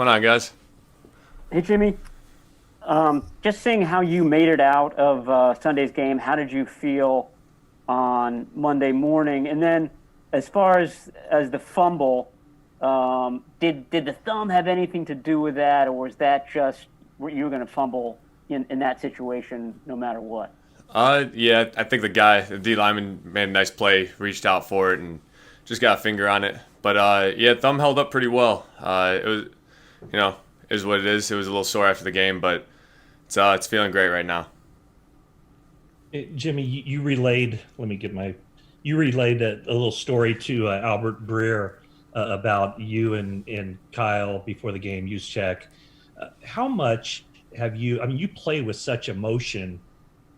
going on, guys? Hey, Jimmy. Just seeing how you made it out of Sunday's game, how did you feel on Monday morning? And then, as far as the fumble, did the thumb have anything to do with that, or was that just you were going to fumble in that situation no matter what? Yeah, I think the D lineman, made a nice play, reached out for it, and just got a finger on it. But yeah, thumb held up pretty well. It was, you know, is what it is. It was a little sore after the game, but it's feeling great right now. Jimmy, you relayed. Let me get my. You relayed a little story to Albert Breer about you and Kyle before the game. Use check. How much have you? I mean, you play with such emotion,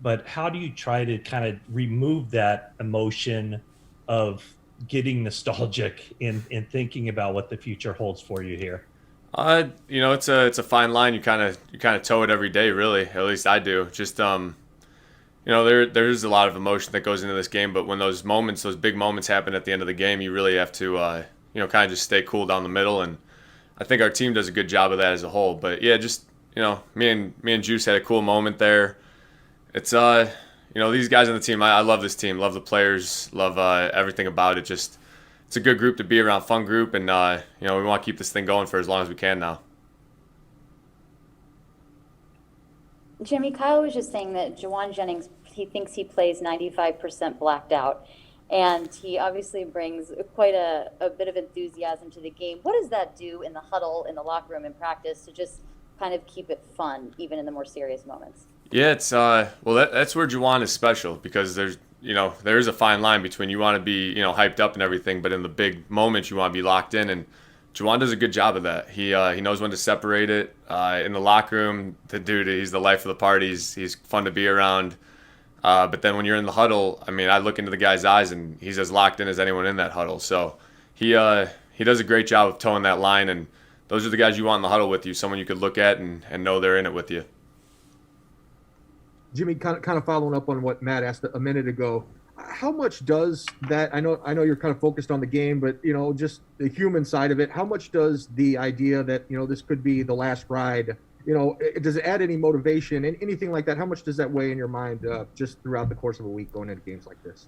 but how do you try to kind of remove that emotion of getting nostalgic and thinking about what the future holds for you here? It's a fine line. You kind of toe it every day, really. At least I do. Just there's a lot of emotion that goes into this game, but when those big moments happen at the end of the game, you really have to kind of just stay cool down the middle. And I think our team does a good job of that as a whole. But yeah, just me and Juice had a cool moment there. It's these guys on the team. I love this team. Love the players. Love everything about it. Just it's a good group to be around, fun group, and we want to keep this thing going for as long as we can now. Jimmy, Kyle was just saying that Jawan Jennings, he thinks he plays 95% blacked out, and he obviously brings quite a bit of enthusiasm to the game. What does that do in the huddle, in the locker room, in practice to just kind of keep it fun, even in the more serious moments? Yeah, it's that's where Jawan is special because there is a fine line between you want to be hyped up and everything, but in the big moments you want to be locked in, and Jawan does a good job of that. He knows when to separate it. In the locker room, he's the life of the party. He's fun to be around. But then when you're in the huddle, I mean, I look into the guy's eyes and he's as locked in as anyone in that huddle. So he does a great job of towing that line, and those are the guys you want in the huddle with you, someone you could look at and know they're in it with you. Jimmy, kind of following up on what Matt asked a minute ago, how much does that? I know you're kind of focused on the game, but just the human side of it. How much does the idea that this could be the last ride? Does it add any motivation and anything like that? How much does that weigh in your mind just throughout the course of a week going into games like this?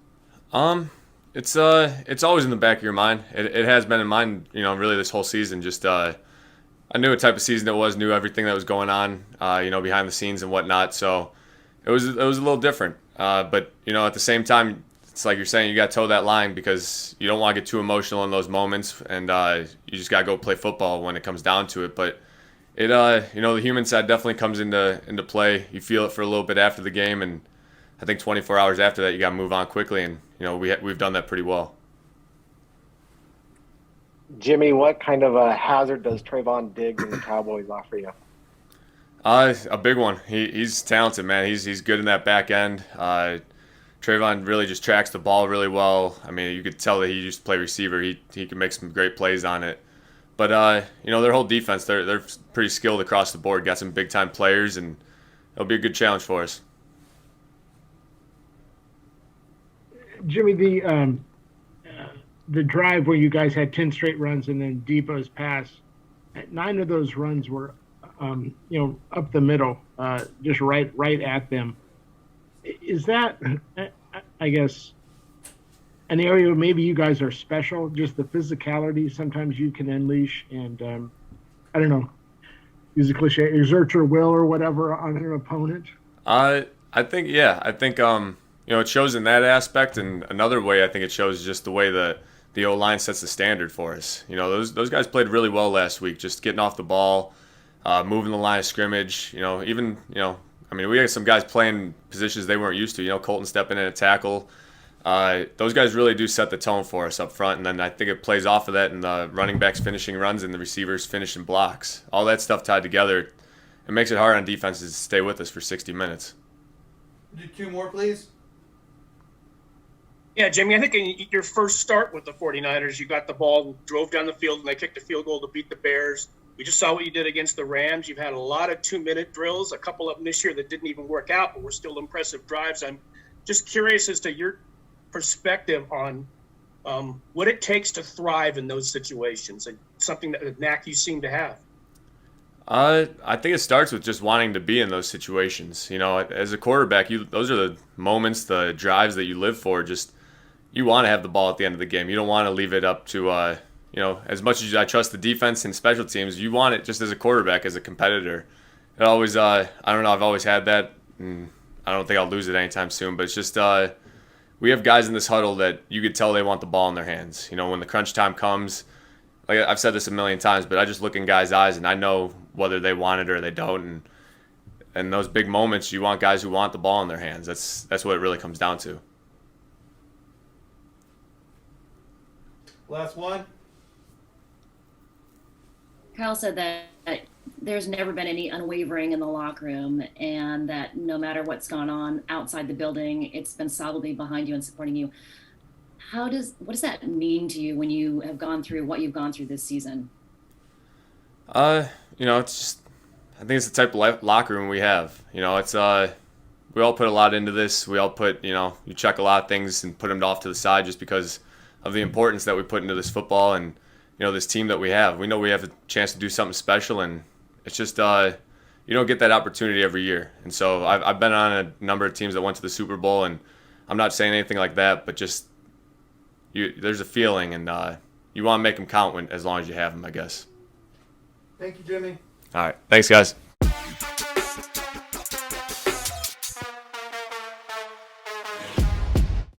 It's always in the back of your mind. It has been in mine, really this whole season. Just I knew what type of season it was, knew everything that was going on, behind the scenes and whatnot. So it was a little different. But at the same time, it's like you're saying, you got to toe that line because you don't want to get too emotional in those moments, and you just got to go play football when it comes down to it. But it, the human side definitely comes into play. You feel it for a little bit after the game, and I think 24 hours after that, you got to move on quickly, and we've done that pretty well. Jimmy, what kind of a hazard does Trayvon Diggs and the Cowboys offer you? A big one. He's talented, man. He's good in that back end. Trayvon really just tracks the ball really well. I mean, you could tell that he used to play receiver. He can make some great plays on it. But their whole defense, they're pretty skilled across the board. Got some big time players, and it'll be a good challenge for us. Jimmy, the drive where you guys had 10 straight runs and then Debo's pass, 9 of those runs were up the middle, just right at them. Is that, I guess, an area where maybe you guys are special, just the physicality sometimes you can unleash and, I don't know, use a cliche, exert your will or whatever on an opponent? I think it shows in that aspect, and another way I think it shows just the way that the O-line sets the standard for us. Those guys played really well last week, just getting off the ball, moving the line of scrimmage. We had some guys playing positions they weren't used to. Colton stepping in a tackle. Those guys really do set the tone for us up front, and then I think it plays off of that in the running backs finishing runs and the receivers finishing blocks. All that stuff tied together, it makes it hard on defenses to stay with us for 60 minutes. Do 2 more, please. Yeah, Jimmy, I think in your first start with the 49ers, you got the ball, drove down the field, and they kicked a field goal to beat the Bears. We just saw what you did against the Rams. You've had a lot of 2-minute drills, a couple of them this year that didn't even work out, but were still impressive drives. I'm just curious as to your perspective on what it takes to thrive in those situations, and something that knack you seem to have. I think it starts with just wanting to be in those situations. You know, as a quarterback, those are the moments, the drives that you live for. Just you want to have the ball at the end of the game. You don't want to leave it up to you know, as much as I trust the defense and special teams, you want it just as a quarterback, as a competitor. It always I don't know, I've always had that, and I don't think I'll lose it anytime soon. But it's just we have guys in this huddle that you could tell they want the ball in their hands. You know, when the crunch time comes, like I've said this a million times, but I just look in guys' eyes and I know whether they want it or they don't. And those big moments, you want guys who want the ball in their hands. That's what it really comes down to. Last one. Kyle said that there's never been any unwavering in the locker room, and that no matter what's gone on outside the building, it's been solidly behind you and supporting you. What does that mean to you when you have gone through what you've gone through this season? You know, it's just, I think it's the type of locker room we have. You know, it's we all put a lot into this. We all put, you know, you check a lot of things and put them off to the side just because of the importance that we put into this football and, you know, this team that we have. We know we have a chance to do something special, and it's just you don't get that opportunity every year. And so I've been on a number of teams that went to the Super Bowl, and I'm not saying anything like that, but just there's a feeling, and you want to make them count as long as you have them, I guess. Thank you, Jimmy. All right. Thanks, guys.